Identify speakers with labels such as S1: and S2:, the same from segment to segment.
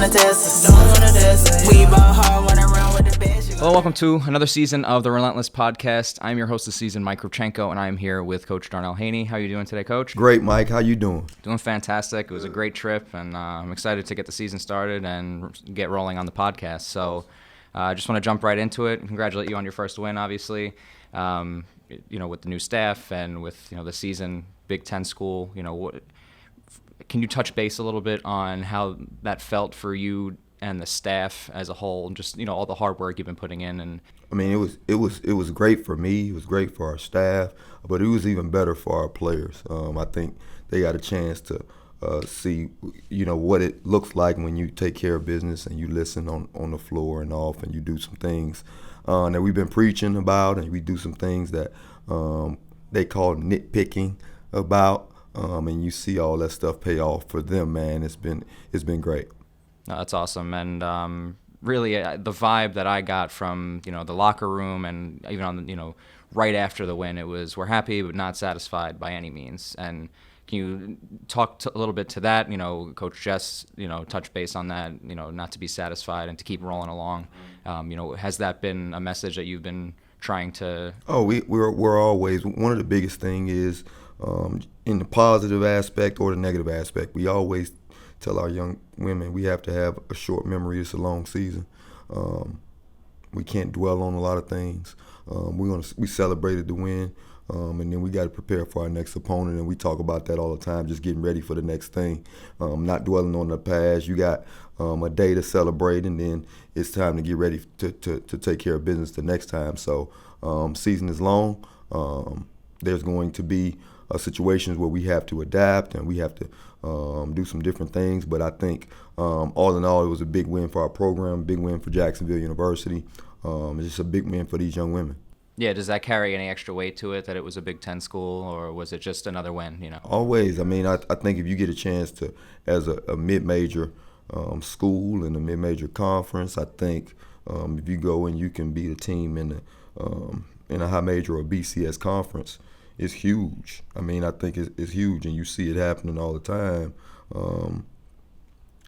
S1: wanna test us. We ball hard, wanna run with the best.
S2: Hello, welcome to another season of the Relentless Podcast. I'm your host this season, Mike Kravchenko, and I'm here with Coach Darnell Haney. How are you doing today, Coach?
S3: Great, Mike. How you doing?
S2: Doing fantastic. It was a great trip, and I'm excited to get the season started and get rolling on the podcast. So I just want to jump right into it and congratulate you on your first win, obviously. With the new staff and with the season, Big Ten school. Can you touch base a little bit on how that felt for you and the staff as a whole, and just all the hard work you've been putting in? And
S3: I mean, it was great for me. It was great for our staff, but it was even better for our players. I think they got a chance to see what it looks like when you take care of business and you listen on the floor and off, and you do some things that we've been preaching about, and we do some things that they call nitpicking about. And you see all that stuff pay off for them, man. It's been great.
S2: No, that's awesome. And really, the vibe that I got from the locker room, and even on right after the win, it was, we're happy but not satisfied by any means. And can you talk a little bit to that? Coach Jess, touch base on that. Not to be satisfied and to keep rolling along. Has that been a message that you've been trying to?
S3: Oh, we're always, one of the biggest thing is, in the positive aspect or the negative aspect, we always tell our young women we have to have a short memory. It's a long season. We can't dwell on a lot of things. We celebrated the win, and then we got to prepare for our next opponent, and we talk about that all the time, just getting ready for the next thing, not dwelling on the past. You got a day to celebrate, and then it's time to get ready to take care of business the next time. So season is long. There's going to be situations where we have to adapt and we have to do some different things. But I think all in all, it was a big win for our program, big win for Jacksonville University. It's just a big win for these young women.
S2: Yeah, does that carry any extra weight to it, that it was a Big Ten school, or was it just another win?
S3: Always. I mean, I think if you get a chance to, as a mid-major school in a mid-major conference, I think if you go and you can beat a team in a high major or BCS conference, it's huge. I mean, I think it's huge, and you see it happening all the time,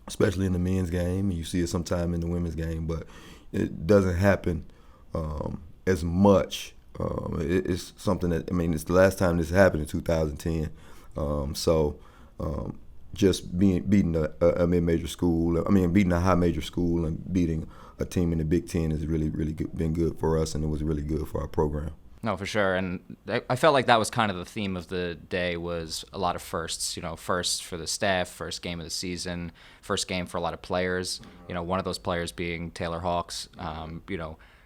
S3: especially in the men's game, and you see it sometime in the women's game, but it doesn't happen as much. It's something that, it's the last time this happened in 2010. Just beating a mid-major school, beating a high major school and beating a team in the Big Ten has really, really been good for us, and it was really good for our program.
S2: No, for sure. And I felt like that was kind of the theme of the day, was a lot of firsts. First for the staff, first game of the season, first game for a lot of players. One of those players being Taylor Hawks.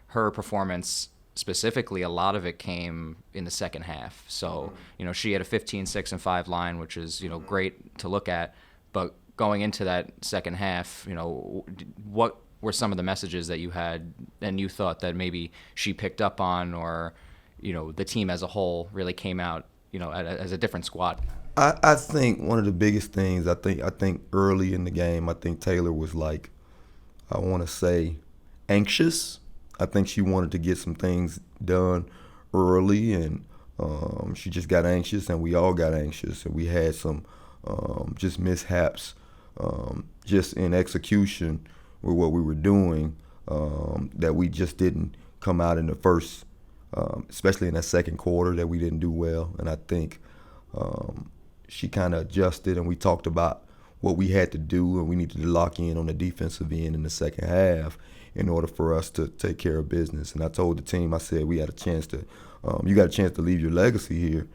S2: Her performance specifically, a lot of it came in the second half. So, she had a 15, 6, and 5 line, which is, great to look at. But going into that second half, what were some of the messages that you had and you thought that maybe she picked up on, or the team as a whole really came out, as a different squad?
S3: I think one of the biggest things, I think early in the game, I think Taylor was like, I want to say, anxious. I think she wanted to get some things done early, and she just got anxious, and we all got anxious, and we had some just mishaps just in execution with what we were doing, that we just didn't come out in the first, especially in that second quarter, that we didn't do well. And I think she kind of adjusted, and we talked about what we had to do, and we needed to lock in on the defensive end in the second half in order for us to take care of business. And I told the team, I said, we had a chance to, you got a chance to leave your legacy here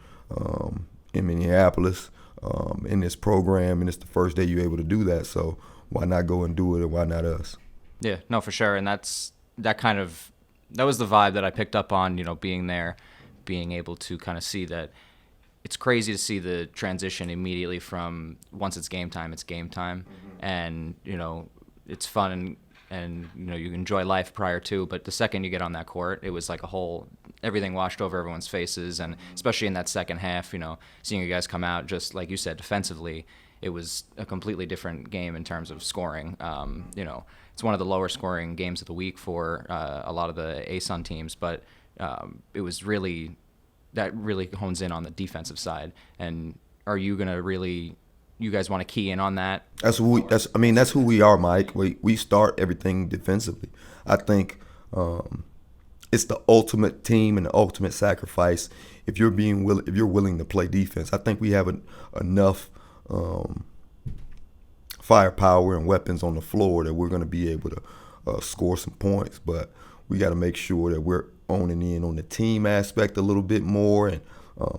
S3: in Minneapolis, in this program, and it's the first day you're able to do that. So why not go and do it, and why not us?
S2: Yeah, no, for sure. And that was the vibe that I picked up on, being there, being able to kind of see that it's crazy to see the transition immediately from, once it's game time, it's game time. Mm-hmm. And, it's fun, and you enjoy life prior to, but the second you get on that court, it was like everything washed over everyone's faces. And especially in that second half, seeing you guys come out, just like you said, defensively, it was a completely different game in terms of scoring. It's one of the lower scoring games of the week for a lot of the ASUN teams, but it was really hones in on the defensive side. And are you going to really you guys want to key in on that?
S3: That's who we are, Mike. We start everything defensively. I think it's the ultimate team and the ultimate sacrifice. If you're willing to play defense, I think we have enough firepower and weapons on the floor that we're going to be able to score some points. But we got to make sure that we're owning in on the team aspect a little bit more. And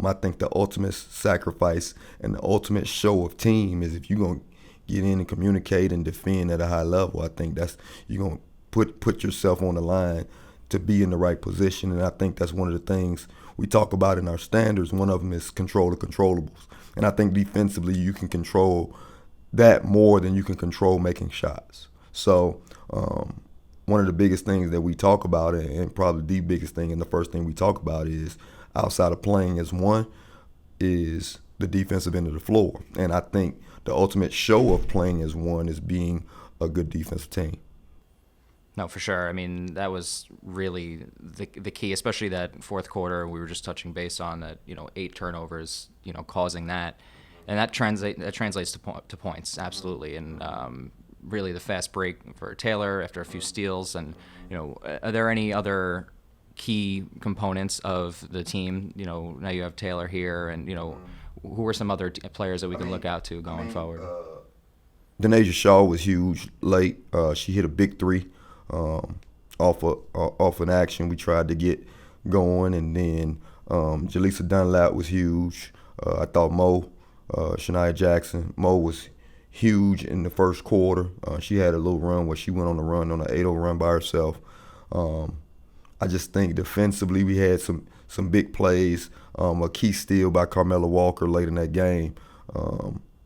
S3: I think the ultimate sacrifice and the ultimate show of team is if you're going to get in and communicate and defend at a high level. I think you're going to put yourself on the line to be in the right position. And I think that's one of the things we talk about in our standards. One of them is control the controllables. And I think defensively you can control that more than you can control making shots. So one of the biggest things that we talk about, and probably the biggest thing and the first thing we talk about is, outside of playing as one, is the defensive end of the floor. And I think the ultimate show of playing as one is being a good defensive team.
S2: No, for sure. I mean, that was really the key, especially that fourth quarter. We were just touching base on that, 8 turnovers, causing that. And that translates to points, absolutely. And really the fast break for Taylor after a few steals. And, are there any other key components of the team? Now you have Taylor here, and, who are some other players that we can look out to going forward?
S3: Denasia Shaw was huge late. She hit a big 3 off an action we tried to get going. And then Jaleesa Dunlap was huge. I thought Shania Jackson was huge in the first quarter. She had a little run where she went on an 8-0 run by herself. I just think defensively we had some big plays. A key steal by Carmella Walker late in that game.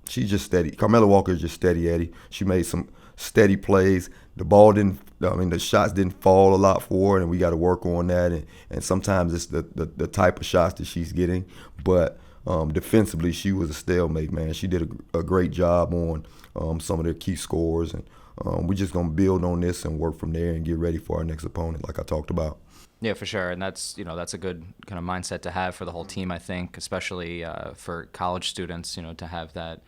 S3: She's just steady. Carmella Walker is just steady Eddie. She made some steady plays. The shots didn't fall a lot for her, and we got to work on that. And sometimes it's the type of shots that she's getting. But defensively, she was a stalemate, man. She did a great job on some of their key scores. And we're just going to build on this and work from there and get ready for our next opponent, like I talked about.
S2: Yeah, for sure. And that's a good kind of mindset to have for the whole team, I think, especially for college students, to have that,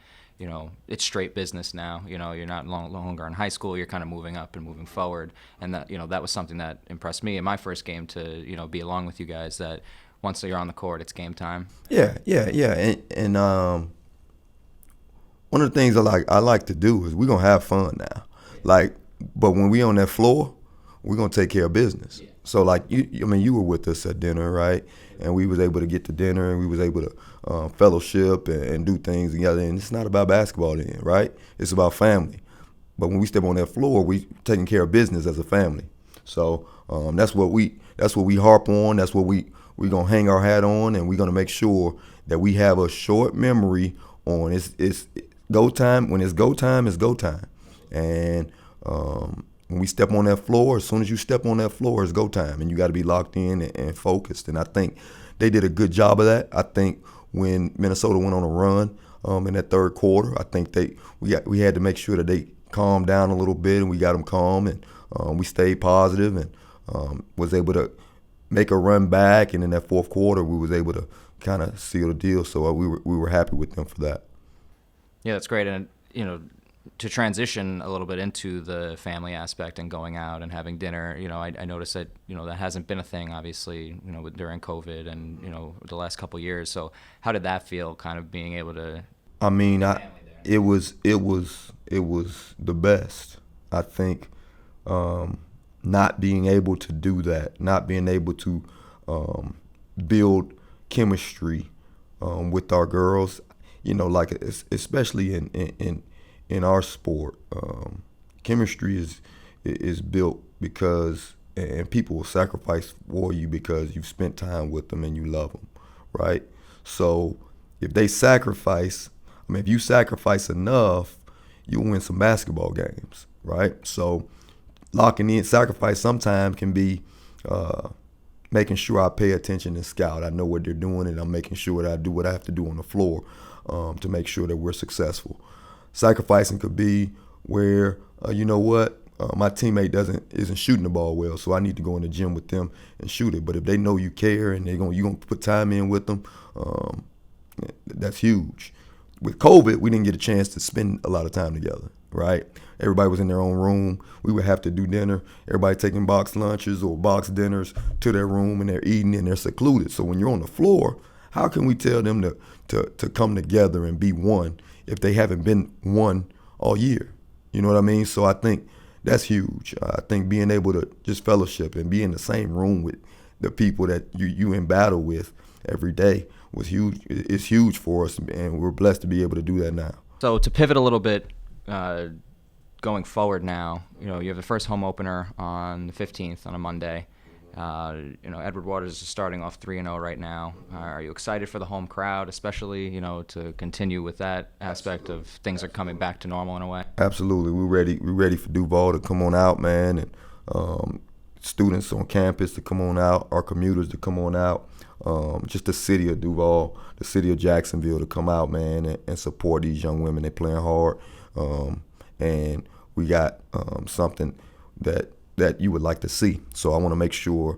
S2: it's straight business now. You're not longer in high school. You're kind of moving up and moving forward. And that, that was something that impressed me in my first game to, be along with you guys, that once you're on the court, it's game time.
S3: Yeah. And one of the things I like to do is we're going to have fun now. But when we on that floor, we're going to take care of business. Yeah. So, you were with us at dinner, right? And we was able to get to dinner, and we was able to fellowship and do things together. And it's not about basketball then, right? It's about family. But when we step on that floor, we taking care of business as a family. So that's what we harp on. That's what we're going to hang our hat on, and we're going to make sure that we have a short memory on it's go time. When it's go time, it's go time. And when we step on that floor, as soon as you step on that floor, it's go time, and you got to be locked in and focused. And I think they did a good job of that. I think when Minnesota went on a run in that third quarter, I think we had to make sure that they calmed down a little bit, and we got them calm, and we stayed positive and was able to make a run back. And in that fourth quarter, we was able to kind of seal the deal. So we were happy with them for that.
S2: Yeah, that's great. And to transition a little bit into the family aspect and going out and having dinner, I noticed that, that hasn't been a thing, obviously, during COVID and, the last couple of years. So how did that feel, kind of being able to?
S3: I mean, it was the best. I think not being able to do that, not being able to build chemistry with our girls, especially in our sport, chemistry is built because, and people will sacrifice for you because you've spent time with them and you love them, right? So if they sacrifice, if you sacrifice enough, you'll win some basketball games, right? So locking in, sacrifice sometimes can be making sure I pay attention and scout. I know what they're doing, and I'm making sure that I do what I have to do on the floor to make sure that we're successful. Sacrificing could be where, my teammate isn't shooting the ball well, so I need to go in the gym with them and shoot it. But if they know you care and you're gonna put time in with them, that's huge. with COVID, we didn't get a chance to spend a lot of time together, right? Everybody was in their own room. We would have to do dinner. Everybody taking box lunches or box dinners to their room, and they're eating and they're secluded. So when you're on the floor, how can we tell them to come together and be one if they haven't been one all year? You know what I mean? So I think that's huge. I think being able to just fellowship and be in the same room with the people that you in battle with every day was huge. It's huge for us, and we're blessed to be able to do that now.
S2: So to pivot a little bit, going forward now, you have the first home opener on the 15th on a Monday. Edward Waters is starting off 3-0 right now. Are you excited for the home crowd, especially, to continue with that aspect of things are coming back to normal in a way?
S3: Absolutely. We're ready for Duval to come on out, man, and students on campus to come on out, our commuters to come on out, just the city of Duval, the city of Jacksonville to come out, man, and support these young women. They're playing hard, and we got something that you would like to see. So I want to make sure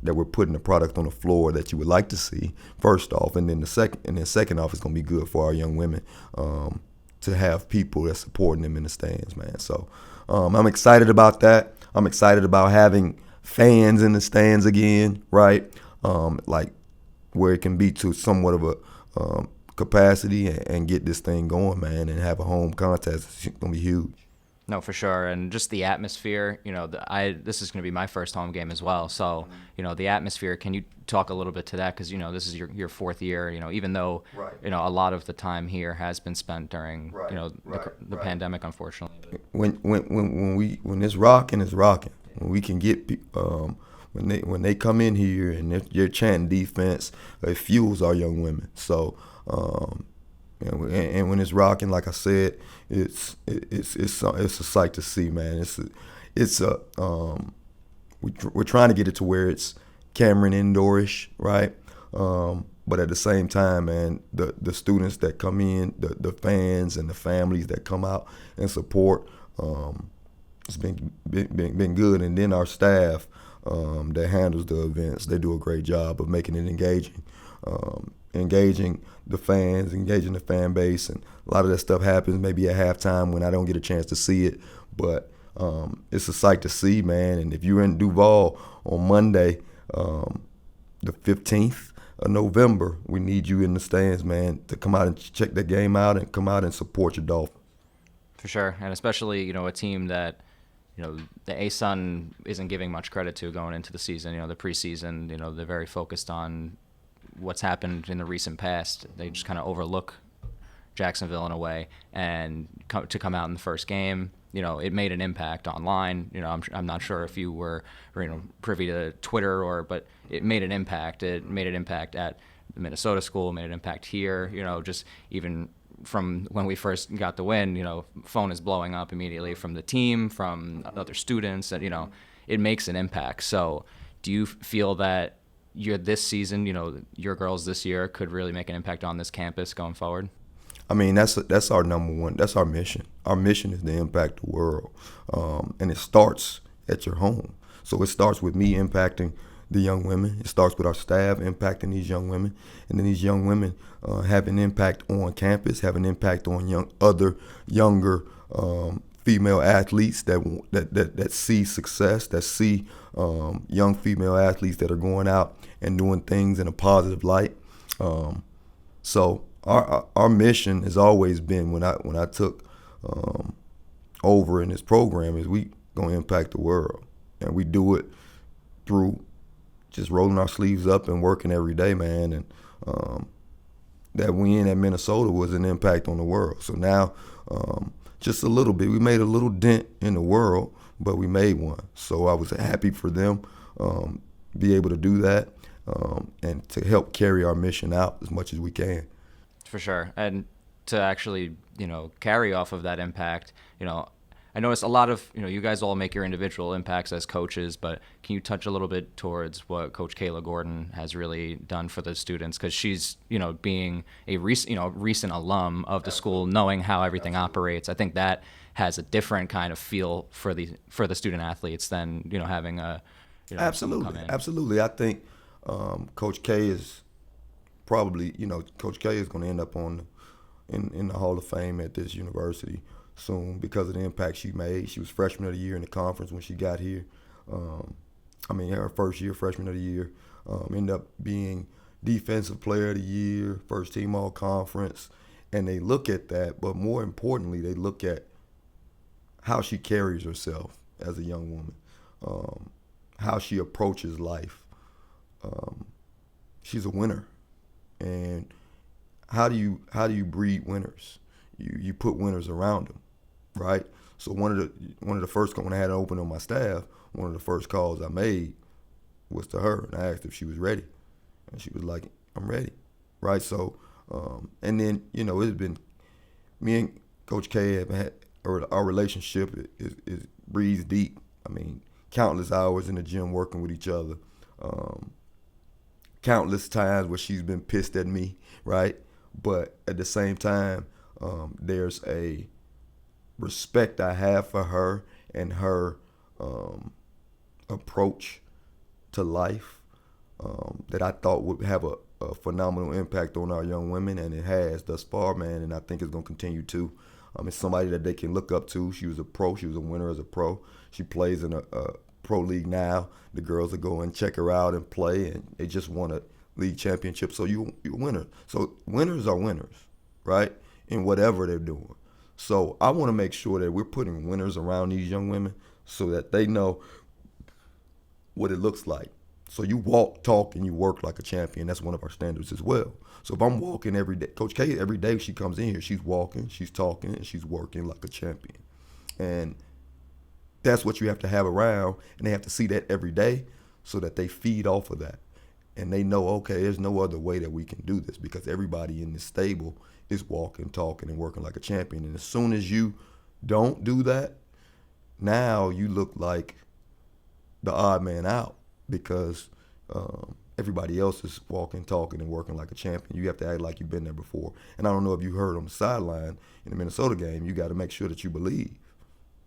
S3: that we're putting the product on the floor that you would like to see, first off, and then second off, it's going to be good for our young women to have people that's supporting them in the stands, man. So I'm excited about that. I'm excited about having fans in the stands again, right? Like where it can be to somewhat of a capacity and get this thing going, man, and have a home contest. It's going to be huge.
S2: No, for sure. And just the atmosphere, this is going to be my first home game as well. So, the atmosphere, can you talk a little bit to that? Because, this is your fourth year, even though,
S3: right.
S2: A lot of the time here has been spent during, the pandemic, unfortunately.
S3: When it's rocking, it's rocking. When we can get, when they come in here and they're chanting defense, it fuels our young women. So, and when it's rocking, like I said, it's a sight to see, man. We're trying to get it to where it's Cameron indoorish, right? But at the same time, man, the students that come in, the fans and the families that come out and support, it's been good. And then our staff that handles the events, they do a great job of making it engaging. Engaging the fans, engaging the fan base, and a lot of that stuff happens maybe at halftime when I don't get a chance to see it. But it's a sight to see, man. And if you're in Duval on Monday, the 15th of November, we need you in the stands, man, to come out and check that game out and come out and support your Dolphins.
S2: For sure, and especially a team that the ASUN isn't giving much credit to going into the season. The preseason, they're very focused on what's happened in the recent past. They just kind of overlook Jacksonville in a way, and to come out in the first game, it made an impact online. I'm not sure if you were privy to Twitter but it made an impact. It made an impact at the Minnesota school, made an impact here. Just even from when we first got the win, phone is blowing up immediately from the team, from other students, that it makes an impact. So do you feel that this season, your girls this year could really make an impact on this campus going forward?
S3: I mean, that's our number one. That's our mission. Our mission is to impact the world, and it starts at your home. So it starts with me impacting the young women. It starts with our staff impacting these young women, and then these young women have an impact on campus, have an impact on younger female athletes that see success, that see young female athletes that are going out and doing things in a positive light. So our mission has always been, when I took over in this program, is we gonna impact the world, and we do it through just rolling our sleeves up and working every day, man. And that win at Minnesota was an impact on the world. So now, just a little bit, we made a little dent in the world, but we made one. So I was happy for them be able to do that and to help carry our mission out as much as we can.
S2: For sure. And to actually, carry off of that impact, I noticed a lot of, you guys all make your individual impacts as coaches, but can you touch a little bit towards what Coach Kayla Gordon has really done for the students? Because she's, being a recent alum of the school, knowing how everything operates, I think that has a different kind of feel for the student athletes than, having a, someone come in.
S3: Absolutely. I think Coach K is probably, Coach K is going to end up on in the Hall of Fame at this university soon because of the impact she made. She was freshman of the year in the conference when she got here. Her first year, freshman of the year, ended up being defensive player of the year, first team all conference. And they look at that, but more importantly, they look at how she carries herself as a young woman, how she approaches life. She's a winner. And how do you breed winners? You put winners around them, right? So one of the first, when I had to open on my staff, one of the first calls I made was to her, and I asked if she was ready, and she was like, "I'm ready," right? So, and then it's been me and Coach K have had, or our relationship is breathes deep. I mean, countless hours in the gym working with each other, countless times where she's been pissed at me, right? But at the same time, there's a respect I have for her and her approach to life that I thought would have a phenomenal impact on our young women, and it has thus far, man, and I think it's going to continue to. It's somebody that they can look up to. She was a pro. She was a winner as a pro. She plays in a pro league now. The girls will go and check her out and play, and they just won a league championship. So you're a winner. So winners are winners, right, in whatever they're doing. So I want to make sure that we're putting winners around these young women so that they know what it looks like. So you walk, talk, and you work like a champion. That's one of our standards as well. So if I'm walking every day, Coach K, every day she comes in here, she's walking, she's talking, and she's working like a champion. And that's what you have to have around, and they have to see that every day so that they feed off of that. And they know, okay, there's no other way that we can do this because everybody in this stable is walking, talking, and working like a champion. And as soon as you don't do that, now you look like the odd man out because everybody else is walking, talking, and working like a champion. You have to act like you've been there before. And I don't know if you heard on the sideline in the Minnesota game, you got to make sure that you believe.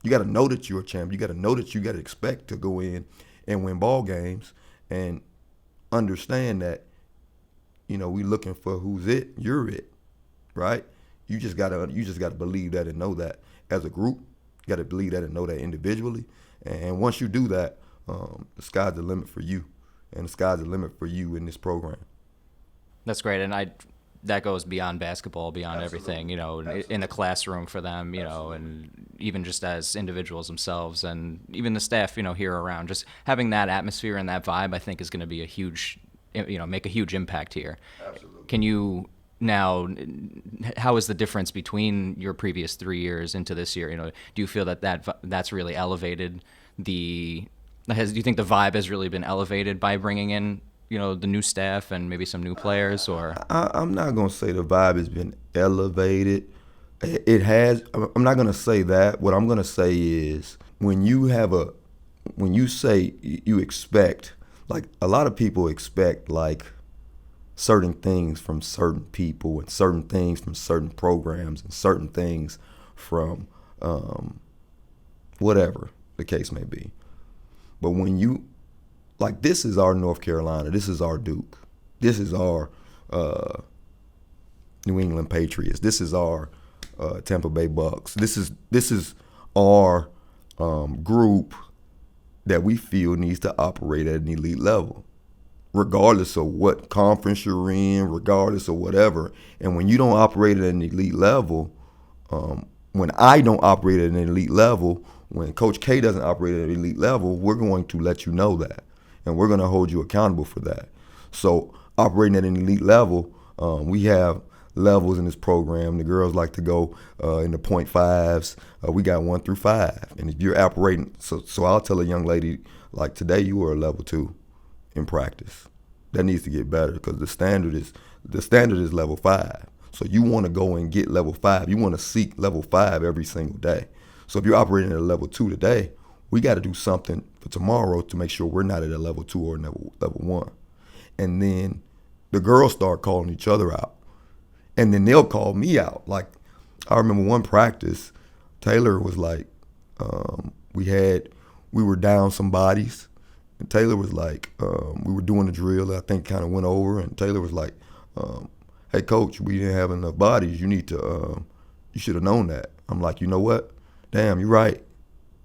S3: You got to know that you're a champion. You got to know that you got to expect to go in and win ball games and understand that, we looking for who's it, you're it, right? You just gotta believe that and know that as a group. You gotta believe that and know that individually. And once you do that, the sky's the limit for you, and the sky's the limit for you in this program.
S2: That's great, and that goes beyond basketball, beyond
S3: Absolutely.
S2: everything, in the classroom for them, and even just as individuals themselves, and even the staff, here around. Just having that atmosphere and that vibe, I think, is going to be a huge, make a huge impact here.
S3: Absolutely.
S2: Can you now? How is the difference between your previous 3 years into this year? Do you feel that's really elevated the? Do you think the vibe has really been elevated by bringing in, the new staff and maybe some new players? Or
S3: I'm not gonna say the vibe has been elevated. It has. I'm not gonna say that. What I'm gonna say is when you say you expect, like a lot of people expect like certain things from certain people and certain things from certain programs and certain things from whatever the case may be. But when you, like, this is our North Carolina, this is our Duke, this is our New England Patriots, this is our Tampa Bay Bucks, this is our group that we feel needs to operate at an elite level, regardless of what conference you're in, regardless of whatever. And when you don't operate at an elite level, when I don't operate at an elite level, when Coach K doesn't operate at an elite level, we're going to let you know that. And we're going to hold you accountable for that. So operating at an elite level, we have levels in this program. The girls like to go in the 0.5s. We got 1 through 5. And if you're operating, so I'll tell a young lady, like today you were a level 2 in practice. That needs to get better because the standard is level 5. So you want to go and get level 5. You want to seek level 5 every single day. So if you're operating at a level 2 today, we got to do something for tomorrow to make sure we're not at a level 2 or level 1. And then the girls start calling each other out. And then they'll call me out. Like, I remember one practice, Taylor was like, we were down some bodies. And Taylor was like, we were doing the drill that I think kind of went over. And Taylor was like, hey, coach, we didn't have enough bodies. You need to, you should have known that. I'm like, you know what? Damn, you're right.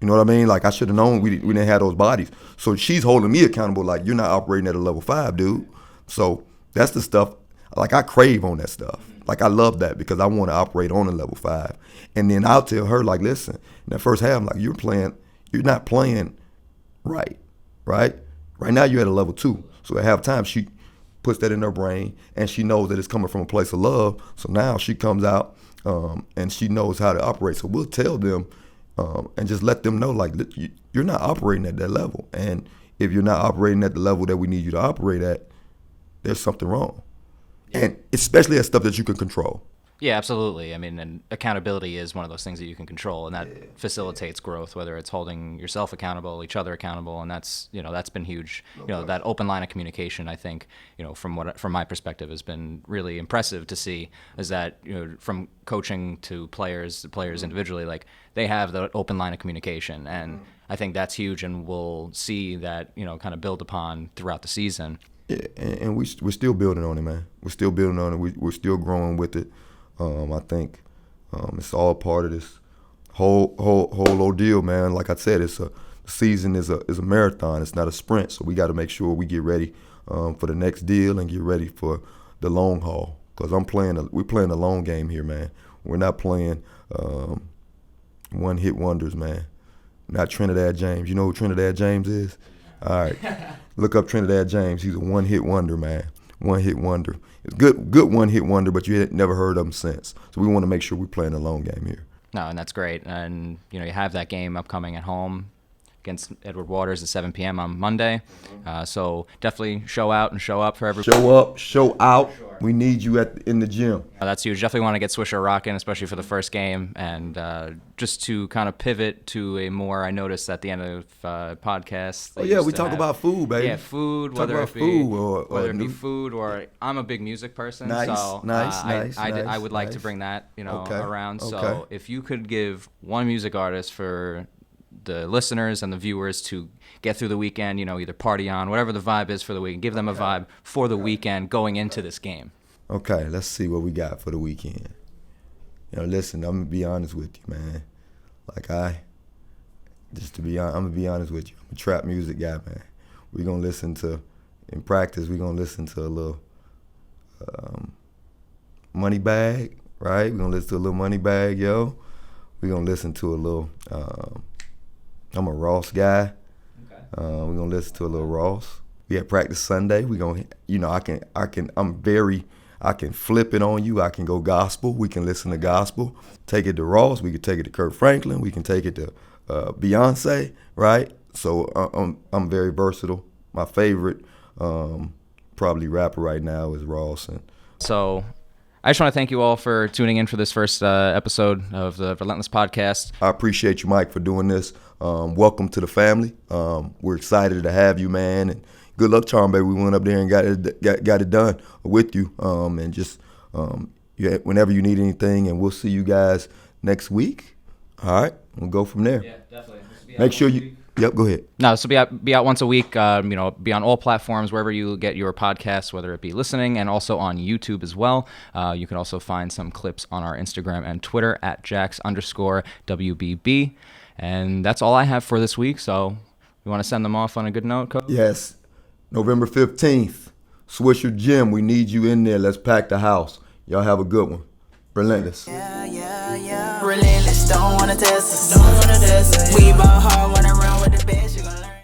S3: You know what I mean? Like, I should have known we didn't have those bodies. So she's holding me accountable like, you're not operating at a level 5, dude. So that's the stuff, like, I crave on that stuff. Like, I love that because I want to operate on a level 5. And then I'll tell her, like, listen, in that first half, I'm like, you're not playing right? Right now you're at a level 2. So at halftime, she puts that in her brain, and she knows that it's coming from a place of love. So now she comes out and she knows how to operate. So we'll tell them and just let them know, like, you're not operating at that level. And if you're not operating at the level that we need you to operate at, there's something wrong. And especially at stuff that you can control.
S2: Yeah, absolutely. I mean, and accountability is one of those things that you can control, and that facilitates growth, whether it's holding yourself accountable, each other accountable, and that's been huge. That open line of communication, I think, from my perspective, has been really impressive to see, is that, from coaching to players individually, like, they have the open line of communication, and I think that's huge, and we'll see that, kind of build upon throughout the season.
S3: Yeah, and we're still building on it, man. We're still building on it. We're still growing with it. I think it's all part of this whole ordeal, man. Like I said, the season is a marathon. It's not a sprint. So we got to make sure we get ready for the next deal and get ready for the long haul. Because we're playing a long game here, man. We're not playing one-hit wonders, man. Not Trinidad James. You know who Trinidad James is? All right, look up Trinidad James. He's a one-hit wonder, man. One-hit wonder. It's good one-hit wonder, but you had never heard of him since. So we want to make sure we're playing a long game here.
S2: No, and that's great. And, you have that game upcoming at home against Edward Waters at 7 p.m. on Monday. So definitely show out and show up for everybody.
S3: Show up, show out. We need you in the gym.
S2: That's huge. Definitely want to get Swisher rocking, especially for the first game. And just to kind of pivot to a more, I noticed at the end of podcast.
S3: Oh, yeah, we talk about food, baby.
S2: Yeah, food, whether it be food or I'm a big music person.
S3: Nice,
S2: so
S3: nice.
S2: I would like to bring that, around. So if you could give one music artist for the listeners and the viewers to get through the weekend, either party on, whatever the vibe is for the weekend, give them a vibe for the weekend going into this game.
S3: Okay, let's see what we got for the weekend. Listen, I'm going to be honest with you, man. Like, I'm going to be honest with you. I'm a trap music guy, man. We're going to listen to, in practice, we're going to listen to a little Money Bag, right? We're going to listen to a little Money Bag, yo. We're going to listen to a little, I'm a Ross guy. Okay. We're going to listen to a little Ross. We had practice Sunday. We're going to, I can flip it on you. I can go gospel. We can listen to gospel. Take it to Ross. We can take it to Kurt Franklin. We can take it to Beyonce, right? So I'm very versatile. My favorite probably rapper right now is Ross.
S2: So I just want to thank you all for tuning in for this first episode of the Relentless Podcast.
S3: I appreciate you, Mike, for doing this. Welcome to the family. We're excited to have you, man. And good luck, Charm, baby. We went up there and got it done with you. And just whenever you need anything, and we'll see you guys next week. All right, we'll go from there.
S2: Yeah, definitely.
S3: Make sure you. Yep, go ahead.
S2: No, this will be out once a week. Be on all platforms wherever you get your podcasts, whether it be listening, and also on YouTube as well. You can also find some clips on our Instagram and Twitter at Jax_WBB. And that's all I have for this week. So you want to send them off on a good note, Coach?
S3: Yes. November 15th, Swisher Gym. We need you in there. Let's pack the house. Y'all have a good one. Relentless.
S1: Yeah. Relentless, don't wanna test us. We ball hard.